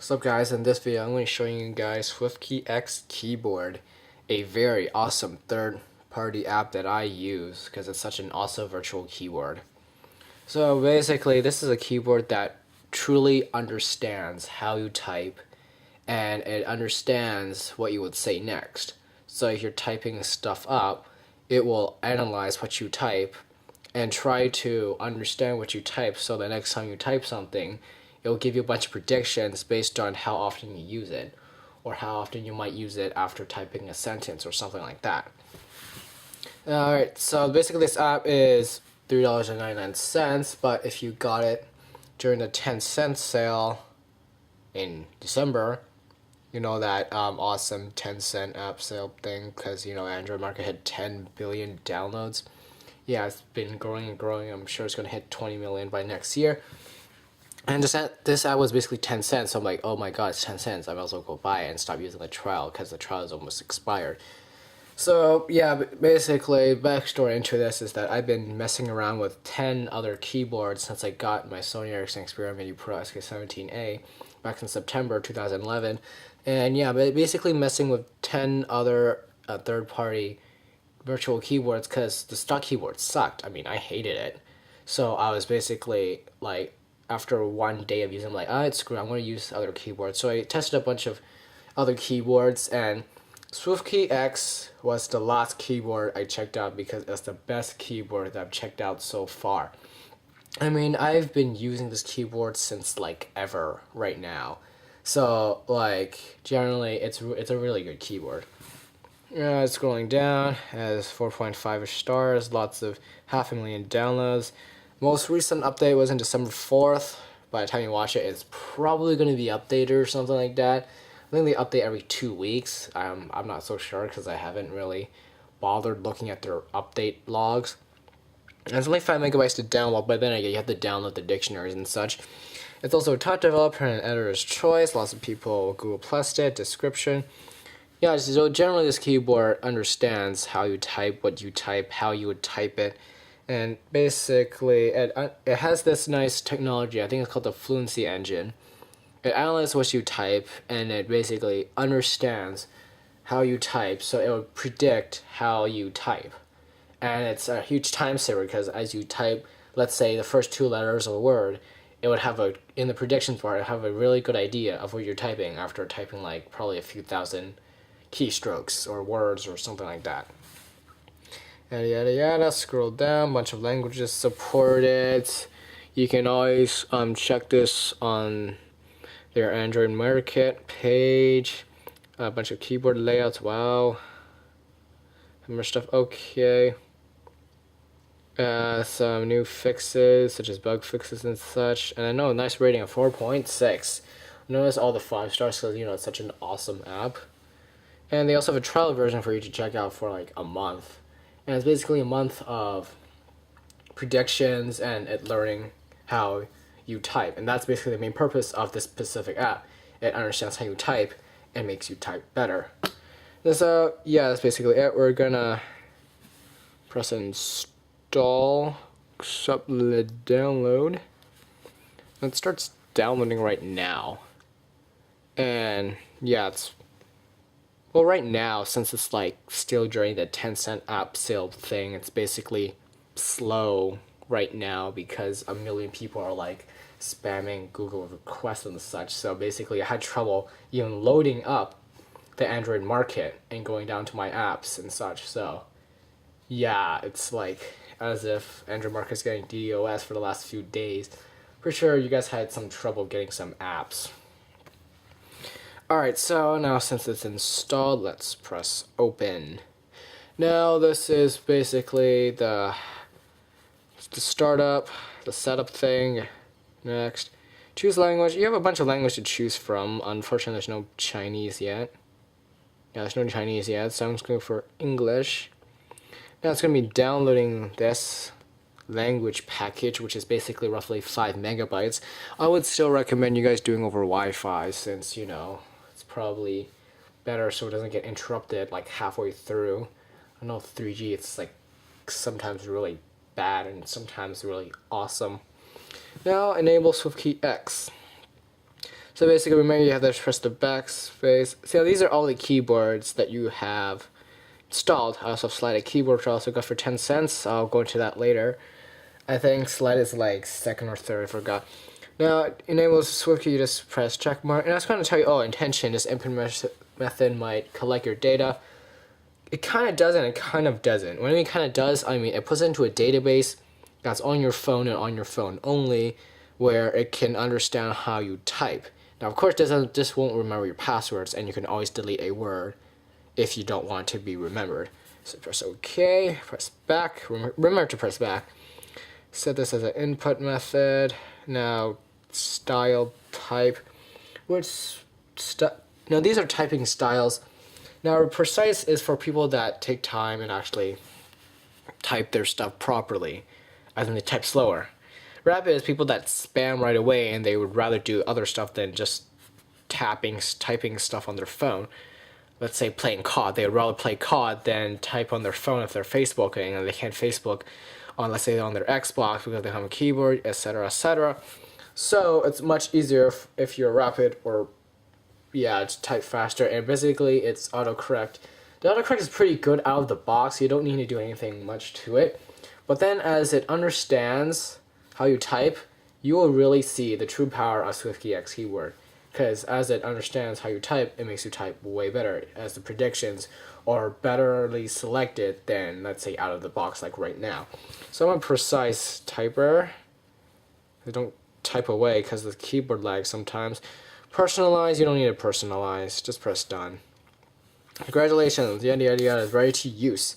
What's up guys, in this video I'm going to be showing you guys SwiftKey X Keyboard, a very awesome third-party app that I use because it's such an awesome virtual keyboard. So basically this is a keyboard that truly understands how you type and it understands what you would say next. So if you're typing stuff up, it will analyze what you type and try to understand what you type so the next time you type something it will give you a bunch of predictions based on how often you use it or how often you might use it after typing a sentence or something like that. Alright, so basically this app is $3.99, but if you got it during the 10-cent sale in December, you know that awesome 10-cent app sale thing because Android market hit 10 billion downloads. Yeah, it's been growing and growing. I'm sure it's going to hit 20 million by next year. And this app was basically 10 cents, so I'm like, oh my god, it's 10 cents. I might as well go buy it and stop using the trial because the trial is almost expired. So yeah, basically, backstory into this is that I've been messing around with 10 other keyboards since I got my Sony Ericsson Xperia Mini Pro SK17A back in September 2011. And yeah, basically messing with 10 other third-party virtual keyboards because the stock keyboard sucked. I mean, I hated it. So I was basically like, after one day of using them, like, it's screw, I'm going to use other keyboards. So I tested a bunch of other keyboards, and SwiftKey X was the last keyboard I checked out because it's the best keyboard that I've checked out so far. I mean, I've been using this keyboard since like ever right now. So like generally it's a really good keyboard. Yeah, it's scrolling down, has 4.5-ish stars, lots of 500,000 downloads. Most recent update was in December 4th. By the time you watch it, it's probably going to be updated or something like that. I think they update every 2 weeks. I'm not so sure because I haven't really bothered looking at their update logs. And it's only 5 megabytes to download, but then again, you have to download the dictionaries and such. It's also a top developer and editor's choice. Lots of people Google Plus it. Description. Yeah, so generally this keyboard understands how you type, what you type, how you would type it. And basically, it has this nice technology. I think it's called the Fluency Engine. It analyzes what you type, and it basically understands how you type, so it will predict how you type. And it's a huge time saver because as you type, let's say the first 2 letters of a word, it would have in the prediction part, it would have a really good idea of what you're typing after typing like probably a few thousand keystrokes or words or something like that. Yada yada yada, scroll down, bunch of languages supported. You can always check this on their Android market page. A bunch of keyboard layouts, wow. More stuff, okay. Some new fixes, such as bug fixes and such. And I know a nice rating of 4.6. Notice all the 5 stars because, it's such an awesome app. And they also have a trial version for you to check out for like a month. And it's basically a month of predictions and it learning how you type. And that's basically the main purpose of this specific app. It understands how you type and makes you type better. And so, yeah, that's basically it. We're gonna press install, accept the download. It starts downloading right now. And yeah, it's well, right now, since it's like still during the 10-cent app sale thing, it's basically slow right now because a million people are like spamming Google requests and such. So basically I had trouble even loading up the Android market and going down to my apps and such. So yeah, it's like as if Android market's getting DDoS for the last few days. For sure you guys had some trouble getting some apps. Alright, so now since it's installed, let's press open. Now this is basically the startup, the setup thing. Next, choose language. You have a bunch of language to choose from. Unfortunately, there's no Chinese yet. Yeah, there's no Chinese yet, so I'm just going for English. Now it's going to be downloading this language package, which is basically roughly 5 megabytes. I would still recommend you guys doing over Wi-Fi since, it's probably better so it doesn't get interrupted like halfway through. I know 3G, it's like sometimes really bad and sometimes really awesome. Now enable SwiftKey X. So basically, remember you have to press the backspace. So these are all the keyboards that you have installed. I also have slide keyboard, which I also got for 10 cents. I'll go into that later. I think slide is like second or third, I forgot. Now, it enables SwiftKey, you just press check mark. And I was going to tell you, oh, intention, this input method might collect your data. It kind of does and it kind of doesn't. When I mean kind of does, I mean it puts it into a database that's on your phone and on your phone only, where it can understand how you type. Now, of course, this won't remember your passwords, and you can always delete a word if you don't want it to be remembered. So press OK, press back, remember to press back. Set this as an input method. Now, style type, now these are typing styles. Now, precise is for people that take time and actually type their stuff properly, as in they type slower. Rapid is people that spam right away and they would rather do other stuff than just typing stuff on their phone. Let's say playing COD. They would rather play COD than type on their phone if they're Facebooking, and they can't Facebook on, let's say, on their Xbox because they have a keyboard, etc., etc. So it's much easier if you're rapid or to type faster, and basically it's autocorrect. The autocorrect is pretty good out of the box. You don't need to do anything much to it. But then as it understands how you type, you will really see the true power of SwiftKey X Keyboard. Because as it understands how you type, it makes you type way better, as the predictions are betterly selected than, let's say, out of the box like right now. So I'm a precise typer. I don't type away because of the keyboard lag sometimes. Personalize, you don't need to personalize, just press done. Congratulations, yada yada yada is ready to use.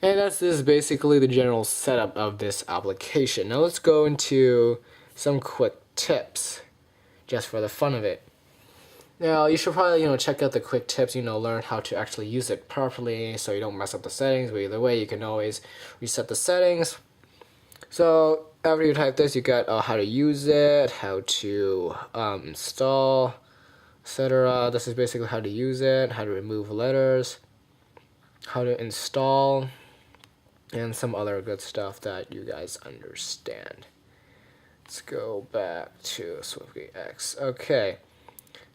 And this is basically the general setup of this application. Now let's go into some quick tips, just for the fun of it. Now you should probably check out the quick tips, learn how to actually use it properly so you don't mess up the settings. But either way, you can always reset the settings. So after you type this, you got how to use it, how to install, etc. This is basically how to use it, how to remove letters, how to install, and some other good stuff that you guys understand. Let's go back to SwiftKey X. Okay,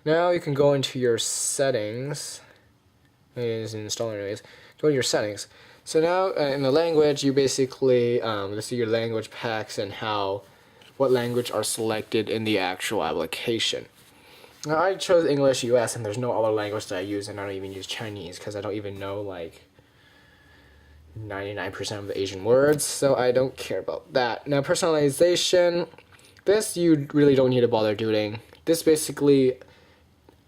now you can go into your settings. It is an installer anyways. Go to your settings. So now in the language, you basically let's see your language packs and what language are selected in the actual application. Now I chose English US, and there's no other language that I use, and I don't even use Chinese because I don't even know like 99% of the Asian words, so I don't care about that. Now personalization, this you really don't need to bother doing. This basically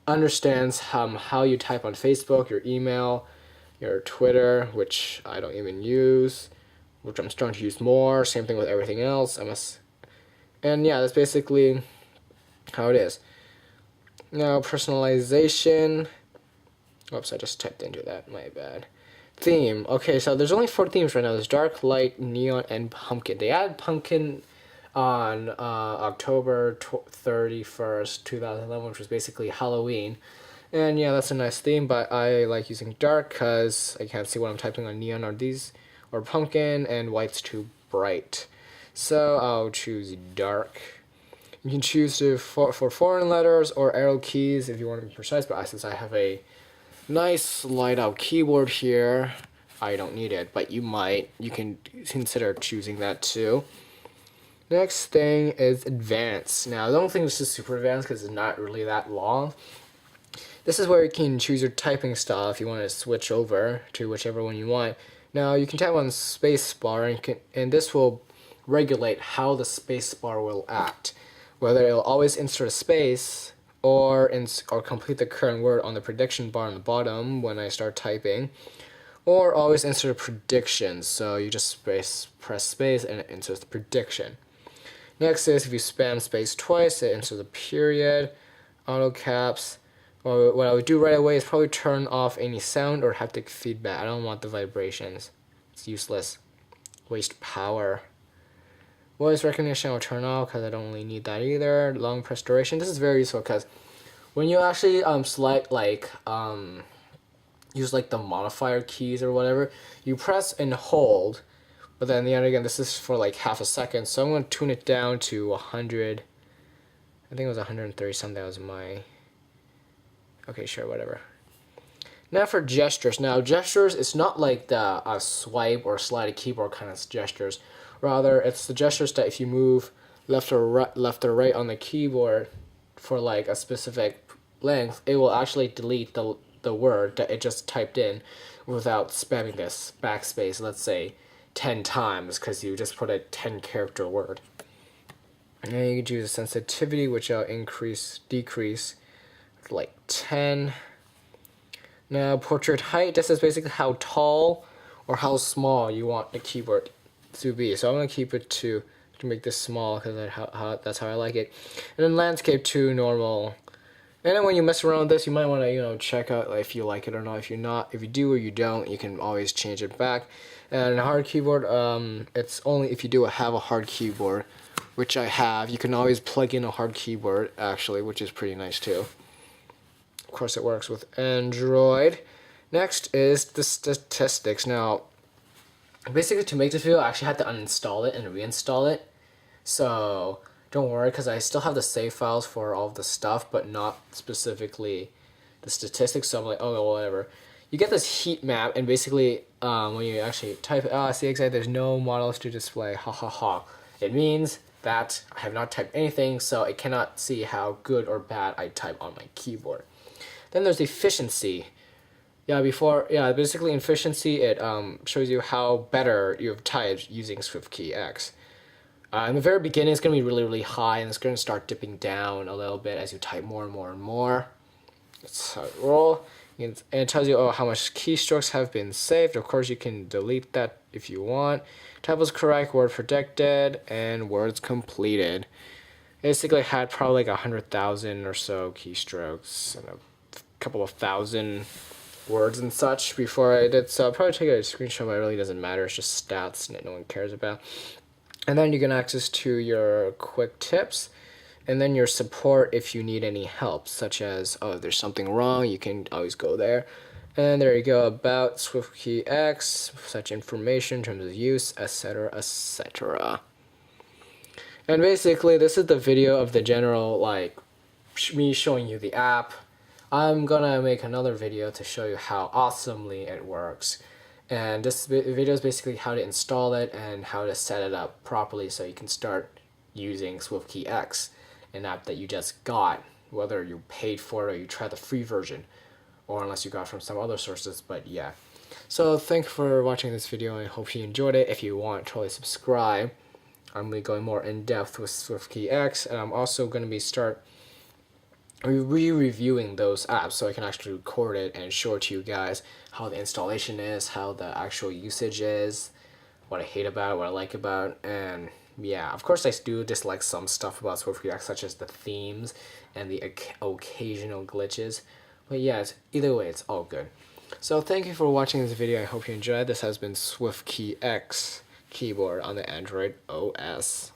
understands how you type on Facebook, your email, your Twitter, which I don't even use, which I'm starting to use more. Same thing with everything else. And yeah, that's basically how it is. Now personalization. Oops, I just typed into that. My bad. Theme. Okay, so there's only 4 themes right now. There's dark, light, neon, and pumpkin. They added pumpkin on October 31st, 2011, which was basically Halloween. And yeah, that's a nice theme, but I like using dark because I can't see what I'm typing on neon or pumpkin, and white's too bright. So I'll choose dark. You can choose for foreign letters or arrow keys if you want to be precise, but since I have a nice light out keyboard here, I don't need it, but you can consider choosing that too. Next thing is advanced. Now I don't think this is super advanced because it's not really that long. This is where you can choose your typing style if you want to switch over to whichever one you want. Now you can tap on space bar, and this will regulate how the space bar will act, whether it'll always insert a space or complete the current word on the prediction bar on the bottom when I start typing, or always insert a prediction. So you just press space and it inserts the prediction. Next is if you spam space twice, it inserts a period, auto caps. Or what I would do right away is probably turn off any sound or haptic feedback. I don't want the vibrations. It's useless. Waste power. Voice recognition I'll turn off because I don't really need that either. Long press duration. This is very useful because when you actually select use the modifier keys or whatever, you press and hold, but then again this is for half a second, so I'm going to tune it down to 100 I think it was 130 something. That was my. Okay, sure, whatever. Now for gestures. Now gestures, it's not like the swipe or slide a keyboard kind of gestures. Rather, it's the gestures that if you move left or right on the keyboard for like a specific length, it will actually delete the word that it just typed in without spamming this backspace, let's say 10 times, because you just put a 10-character word. And then you can do the sensitivity, which I'll decrease like 10. Now portrait height, this is basically how tall or how small you want the keyboard to be. So I'm going to keep it to make this small because that's how I like it. And then landscape to normal. And then when you mess around with this, you might want to check out if you like it or not. If you do or you don't, you can always change it back. And a hard keyboard, it's only if you have a hard keyboard, which I have. You can always plug in a hard keyboard actually, which is pretty nice too. Of course, it works with Android. Next is the statistics. Now, basically, to make this video, I actually had to uninstall it and reinstall it. So don't worry, because I still have the save files for all of the stuff, but not specifically the statistics. So I'm like, oh, well, whatever. You get this heat map, and basically, when you actually type it, see exactly, there's no models to display. Ha ha ha. It means that I have not typed anything, so it cannot see how good or bad I type on my keyboard. Then there's efficiency. Basically efficiency, it shows you how better you've typed using SwiftKey X. In the very beginning, it's going to be really, really high, and it's going to start dipping down a little bit as you type more and more and more. That's how it rolls. And it tells you how much keystrokes have been saved. Of course, you can delete that if you want. Type was correct, word predicted, and words completed. Basically, I had probably like 100,000 or so keystrokes and a couple of thousand words and such before I did. So I'll probably take a screenshot, but it really doesn't matter. It's just stats that no one cares about. And then you can access to your quick tips, and then your support if you need any help, such as, if there's something wrong, you can always go there. And there you go, about SwiftKey X, such information in terms of use, etc., etc. And basically, this is the video of the general, me showing you the app. I'm gonna make another video to show you how awesomely it works. And this video is basically how to install it and how to set it up properly so you can start using SwiftKey X, an app that you just got, whether you paid for it or you tried the free version, or unless you got from some other sources, but yeah. So thanks for watching this video, and I hope you enjoyed it. If you want, totally subscribe. I'm going to be going more in depth with SwiftKey X, and I'm also going to be re-reviewing those apps so I can actually record it and show it to you guys how the installation is, how the actual usage is, what I hate about it, what I like about it, and yeah, of course I do dislike some stuff about SwiftKey X, such as the themes and the occasional glitches, but yeah, either way, it's all good. So thank you for watching this video. I hope you enjoyed. This has been SwiftKey X Keyboard on the Android OS.